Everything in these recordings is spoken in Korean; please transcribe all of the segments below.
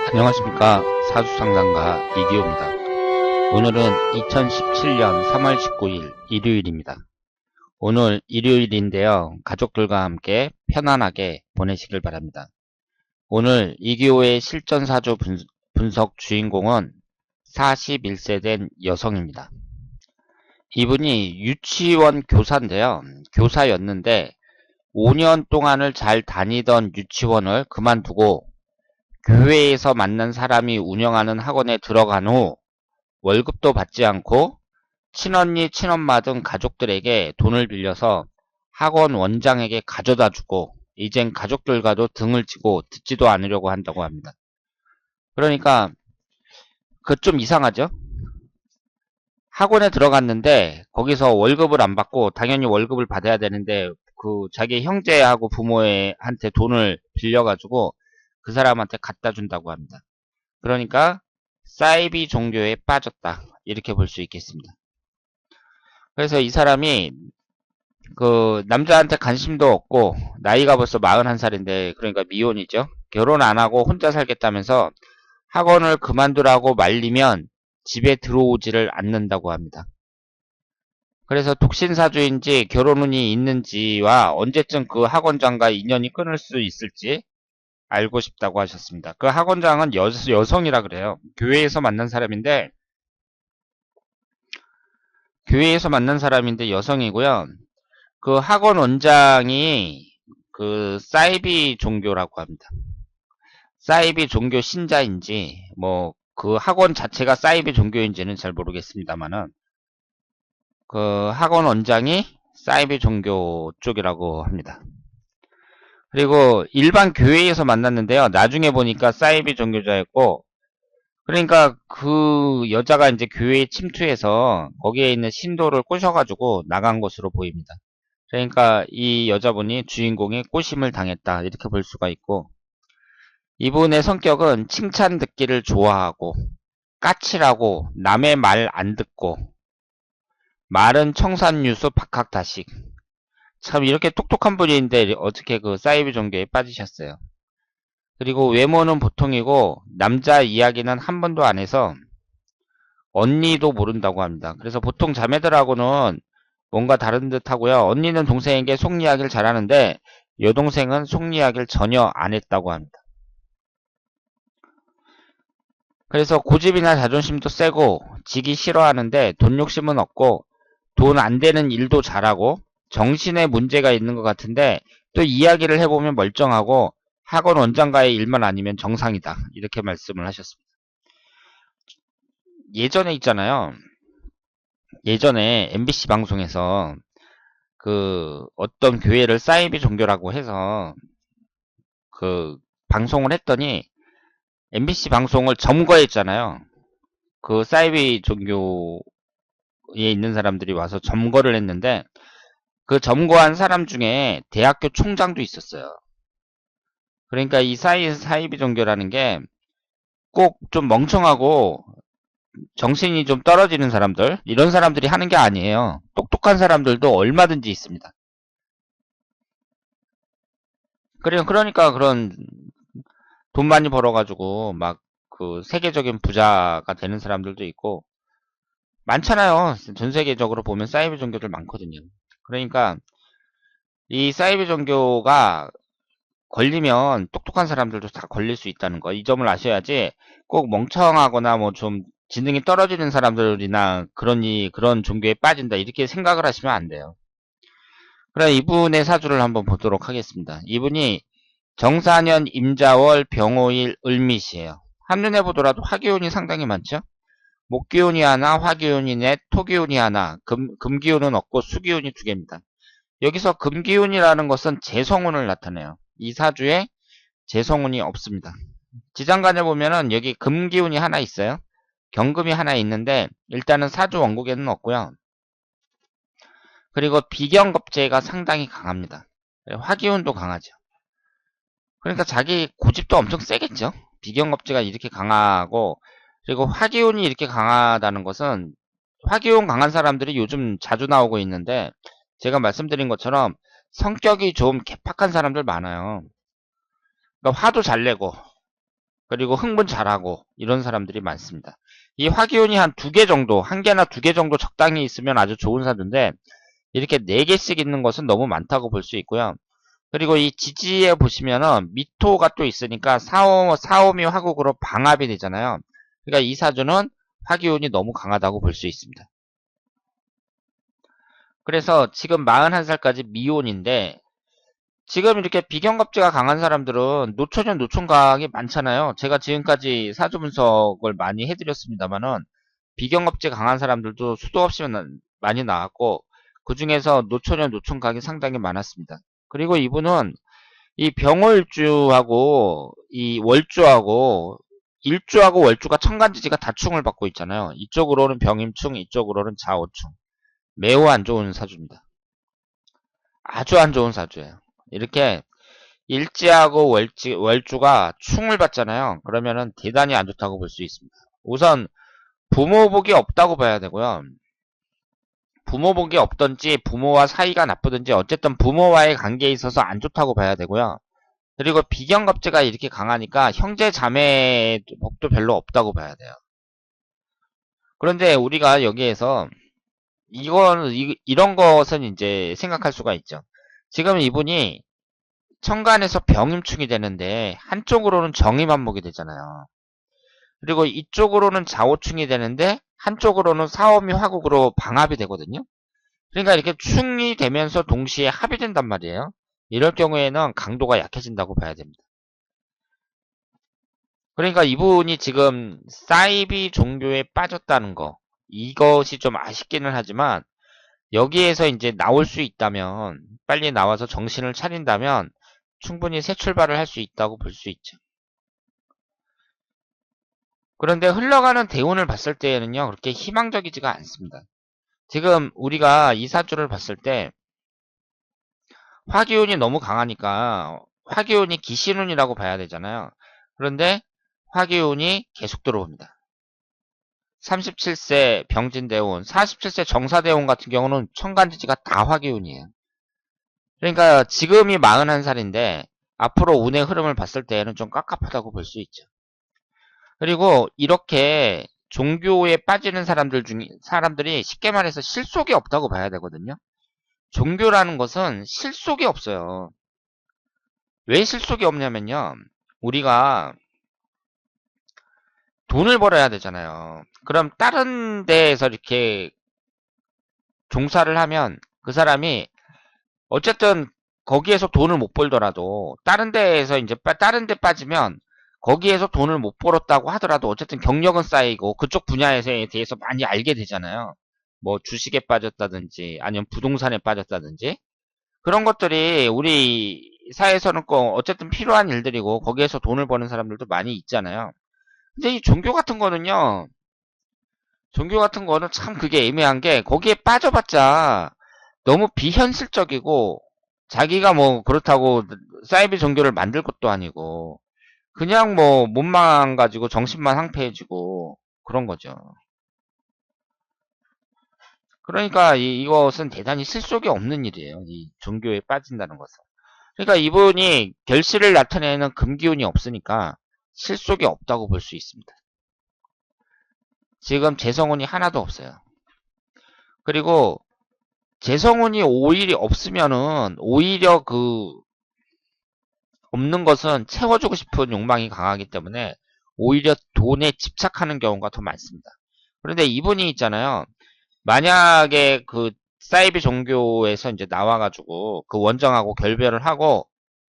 안녕하십니까. 사주상담가 이기호입니다. 오늘은 2017년 3월 19일 일요일입니다. 오늘 일요일인데요. 가족들과 함께 편안하게 보내시길 바랍니다. 오늘 이기호의 실전사주 분석 주인공은 41세 된 여성입니다. 이분이 유치원 교사인데요. 교사였는데 5년 동안을 잘 다니던 유치원을 그만두고 교회에서 만난 사람이 운영하는 학원에 들어간 후 월급도 받지 않고 친언니, 친엄마 등 가족들에게 돈을 빌려서 학원 원장에게 가져다 주고 이젠 가족들과도 등을 치고 듣지도 않으려고 한다고 합니다. 그러니까 그 좀 이상하죠? 학원에 들어갔는데 거기서 월급을 안 받고 당연히 월급을 받아야 되는데 그 자기 형제하고 부모한테 돈을 빌려가지고 그 사람한테 갖다 준다고 합니다. 그러니까 사이비 종교에 빠졌다 이렇게 볼 수 있겠습니다. 그래서 이 사람이 그 남자한테 관심도 없고 나이가 벌써 41살인데 그러니까 미혼이죠. 결혼 안 하고 혼자 살겠다면서 학원을 그만두라고 말리면 집에 들어오지를 않는다고 합니다. 그래서 독신사주인지 결혼운이 있는지와 언제쯤 그 학원장과 인연이 끊을 수 있을지 알고 싶다고 하셨습니다. 그 학원장은 여성이라 그래요. 교회에서 만난 사람인데 여성이고요. 그 학원 원장이 그 사이비 종교라고 합니다. 사이비 종교 신자인지 뭐 그 학원 자체가 사이비 종교인지는 잘 모르겠습니다만은 그 학원 원장이 사이비 종교 쪽이라고 합니다. 그리고 일반 교회에서 만났는데요. 나중에 보니까 사이비 종교자였고 그러니까 그 여자가 이제 교회에 침투해서 거기에 있는 신도를 꼬셔가지고 나간 것으로 보입니다. 그러니까 이 여자분이 주인공의 꼬심을 당했다 이렇게 볼 수가 있고 이분의 성격은 칭찬 듣기를 좋아하고 까칠하고 남의 말 안 듣고 말은 청산유수 박학다식 참 이렇게 똑똑한 분인데 어떻게 그 사이비 종교에 빠지셨어요. 그리고 외모는 보통이고 남자 이야기는 한 번도 안 해서 언니도 모른다고 합니다. 그래서 보통 자매들하고는 뭔가 다른 듯 하고요. 언니는 동생에게 속 이야기를 잘하는데 여동생은 속 이야기를 전혀 안 했다고 합니다. 그래서 고집이나 자존심도 세고 지기 싫어하는데 돈 욕심은 없고 돈 안 되는 일도 잘하고 정신에 문제가 있는 것 같은데 또 이야기를 해보면 멀쩡하고 학원 원장과의 일만 아니면 정상이다 이렇게 말씀을 하셨습니다. 예전에 있잖아요. 예전에 MBC 방송에서 그 어떤 교회를 사이비 종교라고 해서 그 방송을 했더니 MBC 방송을 점거했잖아요. 그 사이비 종교에 있는 사람들이 와서 점거를 했는데 그 점거한 사람 중에 대학교 총장도 있었어요. 그러니까 이 사이비 종교라는 게 꼭 좀 멍청하고 정신이 좀 떨어지는 사람들 이런 사람들이 하는 게 아니에요. 똑똑한 사람들도 얼마든지 있습니다. 그러니까 그런 돈 많이 벌어가지고 막 그 세계적인 부자가 되는 사람들도 있고 많잖아요. 전 세계적으로 보면 사이비 종교들 많거든요. 그러니까 이 사이비 종교가 걸리면 똑똑한 사람들도 다 걸릴 수 있다는 거. 이 점을 아셔야지 꼭 멍청하거나 뭐 좀 지능이 떨어지는 사람들이나 그런 종교에 빠진다 이렇게 생각을 하시면 안 돼요. 그럼 이분의 사주를 한번 보도록 하겠습니다. 이분이 정사년 임자월 병오일 을미시예요. 한눈에 보더라도 화기운이 상당히 많죠. 목기운이 하나, 화기운이 넷, 토기운이 하나, 금기운은 없고 수기운이 두 개입니다. 여기서 금기운이라는 것은 재성운을 나타내요. 이 사주에 재성운이 없습니다. 지장간에 보면은 여기 금기운이 하나 있어요. 경금이 하나 있는데 일단은 사주 원국에는 없고요. 그리고 비경겁재가 상당히 강합니다. 화기운도 강하죠. 그러니까 자기 고집도 엄청 세겠죠. 비경겁재가 이렇게 강하고 그리고 화기운이 이렇게 강하다는 것은 화기운 강한 사람들이 요즘 자주 나오고 있는데 제가 말씀드린 것처럼 성격이 좀 개팍한 사람들 많아요. 그러니까 화도 잘 내고 그리고 흥분 잘하고 이런 사람들이 많습니다. 이 화기운이 한 2개 정도, 1개나 2개 정도 적당히 있으면 아주 좋은 사주인데 이렇게 4개씩 있는 것은 너무 많다고 볼 수 있고요. 그리고 이 지지에 보시면은 미토가 또 있으니까 사오미 화국으로 방합이 되잖아요. 그러니까 이 사주는 화기운이 너무 강하다고 볼 수 있습니다. 그래서 지금 41살까지 미혼인데 지금 이렇게 비경갑제가 강한 사람들은 노처녀 노총각이 많잖아요. 제가 지금까지 사주 분석을 많이 해드렸습니다만은 비경갑제 강한 사람들도 수도 없이 많이 나왔고 그 중에서 노처녀 노총각이 상당히 많았습니다. 그리고 이분은 이 병월주하고 이 월주하고 일주하고 월주가 천간지지가 다충을 받고 있잖아요. 이쪽으로는 병임충, 이쪽으로는 자오충. 매우 안 좋은 사주입니다. 아주 안 좋은 사주예요. 이렇게 일지하고 월주가 충을 받잖아요. 그러면은 대단히 안 좋다고 볼 수 있습니다. 우선 부모복이 없다고 봐야 되고요. 부모복이 없던지 부모와 사이가 나쁘든지 어쨌든 부모와의 관계에 있어서 안 좋다고 봐야 되고요. 그리고 비경갑제가 이렇게 강하니까 형제 자매 복도 별로 없다고 봐야 돼요. 그런데 우리가 여기에서 이런 것은 이제 생각할 수가 있죠. 지금 이분이 천간에서 병임충이 되는데 한쪽으로는 정임한목이 되잖아요. 그리고 이쪽으로는 자오충이 되는데 한쪽으로는 사오미 화국으로 방합이 되거든요. 그러니까 이렇게 충이 되면서 동시에 합이 된단 말이에요. 이럴 경우에는 강도가 약해진다고 봐야 됩니다. 그러니까 이분이 지금 사이비 종교에 빠졌다는 거, 이것이 좀 아쉽기는 하지만 여기에서 이제 나올 수 있다면, 빨리 나와서 정신을 차린다면 충분히 새 출발을 할 수 있다고 볼 수 있죠. 그런데 흘러가는 대운을 봤을 때에는요, 그렇게 희망적이지가 않습니다. 지금 우리가 이 사주를 봤을 때 화기운이 너무 강하니까 화기운이 기신운이라고 봐야 되잖아요. 그런데 화기운이 계속 들어옵니다. 37세 병진대운, 47세 정사대운 같은 경우는 천간지지가 다 화기운이에요. 그러니까 지금이 41살인데 앞으로 운의 흐름을 봤을 때에는 좀 깝깝하다고 볼 수 있죠. 그리고 이렇게 종교에 빠지는 사람들이 쉽게 말해서 실속이 없다고 봐야 되거든요. 종교라는 것은 실속이 없어요. 왜 실속이 없냐면요. 우리가 돈을 벌어야 되잖아요. 그럼 다른 데에서 이렇게 종사를 하면 그 사람이 어쨌든 거기에서 돈을 못 벌더라도 다른 데에서 이제 다른 데 빠지면 거기에서 돈을 못 벌었다고 하더라도 어쨌든 경력은 쌓이고 그쪽 분야에 대해서 많이 알게 되잖아요. 뭐 주식에 빠졌다든지 아니면 부동산에 빠졌다든지 그런 것들이 우리 사회에서는 꼭 어쨌든 필요한 일들이고 거기에서 돈을 버는 사람들도 많이 있잖아요. 근데 이 종교 같은 거는 참 그게 애매한 게 거기에 빠져봤자 너무 비현실적이고 자기가 뭐 그렇다고 사이비 종교를 만들 것도 아니고 그냥 뭐 몸만 가지고 정신만 황폐해지고 그런 거죠. 그러니까 이것은 대단히 실속이 없는 일이에요. 이 종교에 빠진다는 것은. 그러니까 이분이 결실을 나타내는 금기운이 없으니까 실속이 없다고 볼 수 있습니다. 지금 재성운이 하나도 없어요. 그리고 재성운이 오히려 없으면은 오히려 그 없는 것은 채워주고 싶은 욕망이 강하기 때문에 오히려 돈에 집착하는 경우가 더 많습니다. 그런데 이분이 있잖아요. 만약에 그 사이비 종교에서 이제 나와가지고 그 원정하고 결별을 하고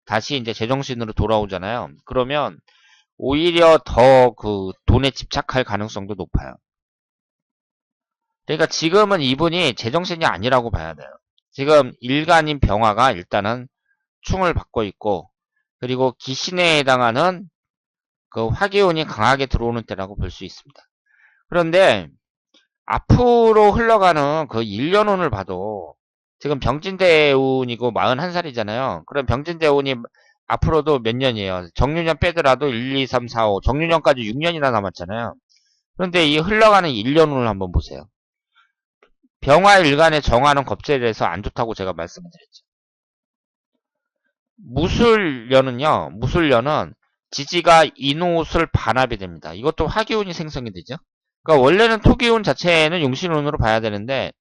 다시 이제 제정신으로 돌아오잖아요. 그러면 오히려 더 그 돈에 집착할 가능성도 높아요. 그러니까 지금은 이분이 제정신이 아니라고 봐야 돼요. 지금 일간인 병화가 일단은 충을 받고 있고 그리고 기신에 해당하는 그 화기운이 강하게 들어오는 때라고 볼 수 있습니다. 그런데 앞으로 흘러가는 그 1년운을 봐도 지금 병진대운이고 41살이잖아요. 그럼 병진대운이 앞으로도 몇 년이에요? 정유년 빼더라도 1, 2, 3, 4, 5 정유년까지 6년이나 남았잖아요. 그런데 이 흘러가는 1년운을 한번 보세요. 병화일간에 정화는 겁재를 해서 안 좋다고 제가 말씀을 드렸죠. 무술년은 지지가 인옷을 반합이 됩니다. 이것도 화기운이 생성이 되죠. 그러니까 원래는 토기운 자체는 용신운으로 봐야 되는데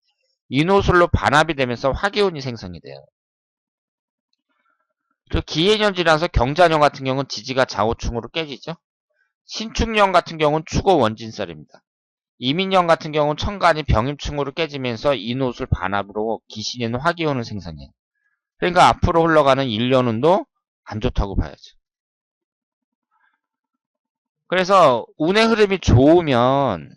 인호술로 반합이 되면서 화기운이 생성이 돼요. 또 기해년지라서 경자년 같은 경우는 지지가 좌우충으로 깨지죠. 신축년 같은 경우는 축오 원진살입니다. 이민년 같은 경우는 천간이 병임충으로 깨지면서 인호술 반합으로 기신에는 화기운을 생성해요. 그러니까 앞으로 흘러가는 1년운도 안 좋다고 봐야죠. 그래서 운의 흐름이 좋으면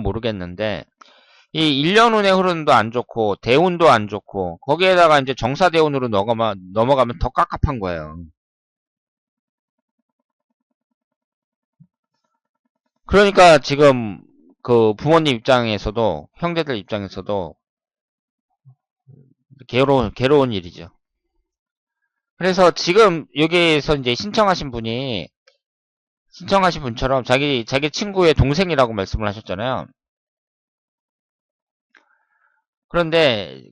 모르겠는데 이 1년 운의 흐름도 안 좋고 대운도 안 좋고 거기에다가 이제 정사대운으로 넘어가면 더 깝깝한 거예요. 그러니까 지금 그 부모님 입장에서도 형제들 입장에서도 괴로운 일이죠. 그래서 지금 여기에서 이제 신청하신 분처럼 자기 친구의 동생이라고 말씀을 하셨잖아요. 그런데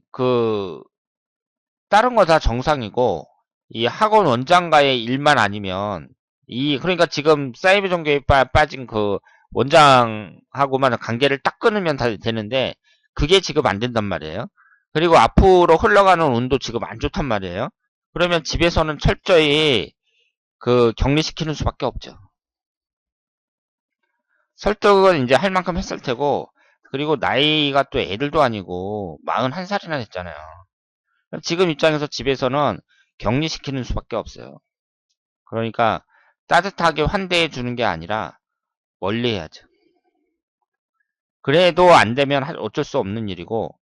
다른 거 다 정상이고 이 학원 원장과의 일만 아니면 그러니까 지금 사이버 종교에 빠진 그 원장하고만 관계를 딱 끊으면 다 되는데 그게 지금 안 된단 말이에요. 그리고 앞으로 흘러가는 운도 지금 안 좋단 말이에요. 그러면 집에서는 철저히 격리시키는 수밖에 없죠. 설득은 이제 할 만큼 했을 테고, 그리고 나이가 또 애들도 아니고 41살이나 됐잖아요. 지금 입장에서 집에서는 격리시키는 수밖에 없어요. 그러니까 따뜻하게 환대해 주는 게 아니라 멀리 해야죠. 그래도 안 되면 어쩔 수 없는 일이고,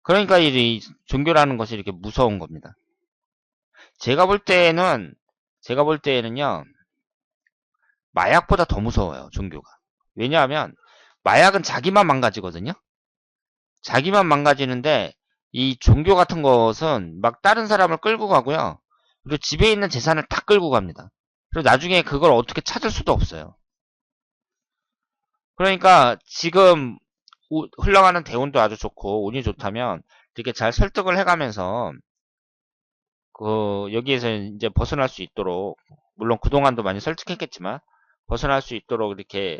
그러니까 이 종교라는 것이 이렇게 무서운 겁니다. 제가 볼 때에는요, 마약보다 더 무서워요, 종교가. 왜냐하면 마약은 자기만 망가지거든요. 자기만 망가지는데 이 종교 같은 것은 막 다른 사람을 끌고 가고요. 그리고 집에 있는 재산을 다 끌고 갑니다. 그리고 나중에 그걸 어떻게 찾을 수도 없어요. 그러니까 지금 흘러가는 대운도 아주 좋고 운이 좋다면 이렇게 잘 설득을 해가면서 여기에서 이제 벗어날 수 있도록, 물론 그동안도 많이 설득했겠지만 벗어날 수 있도록 이렇게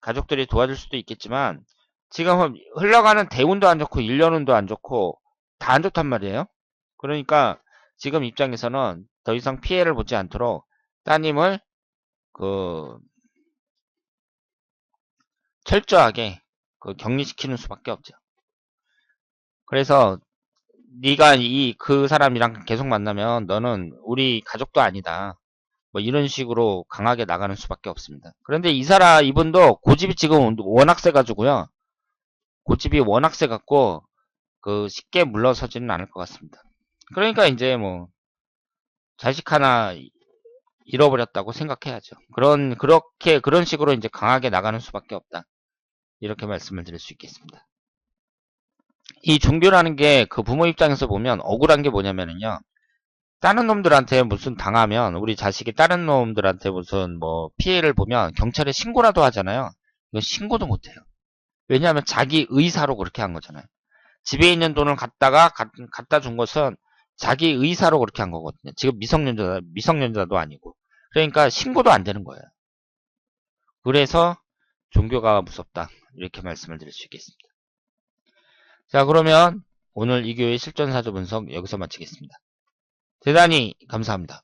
가족들이 도와줄 수도 있겠지만 지금 흘러가는 대운도 안 좋고 1년운도 안 좋고 다 안 좋단 말이에요. 그러니까 지금 입장에서는 더 이상 피해를 보지 않도록 따님을 철저하게 격리시키는 수밖에 없죠. 그래서 네가 그 사람이랑 계속 만나면 너는 우리 가족도 아니다. 뭐 이런 식으로 강하게 나가는 수밖에 없습니다. 그런데 이분도 고집이 지금 워낙 세가지고요. 고집이 워낙 세갖고 쉽게 물러서지는 않을 것 같습니다. 그러니까 이제 뭐 자식 하나 잃어버렸다고 생각해야죠. 그런 식으로 이제 강하게 나가는 수밖에 없다. 이렇게 말씀을 드릴 수 있겠습니다. 이 종교라는 게 부모 입장에서 보면 억울한 게 뭐냐면요. 다른 놈들한테 무슨 당하면, 우리 자식이 다른 놈들한테 무슨 뭐 피해를 보면 경찰에 신고라도 하잖아요. 이건 신고도 못해요. 왜냐하면 자기 의사로 그렇게 한 거잖아요. 집에 있는 돈을 갖다 준 것은 자기 의사로 그렇게 한 거거든요. 지금 미성년자도 아니고. 그러니까 신고도 안 되는 거예요. 그래서 종교가 무섭다. 이렇게 말씀을 드릴 수 있겠습니다. 자, 그러면 오늘 이교의 실전사주 분석 여기서 마치겠습니다. 대단히 감사합니다.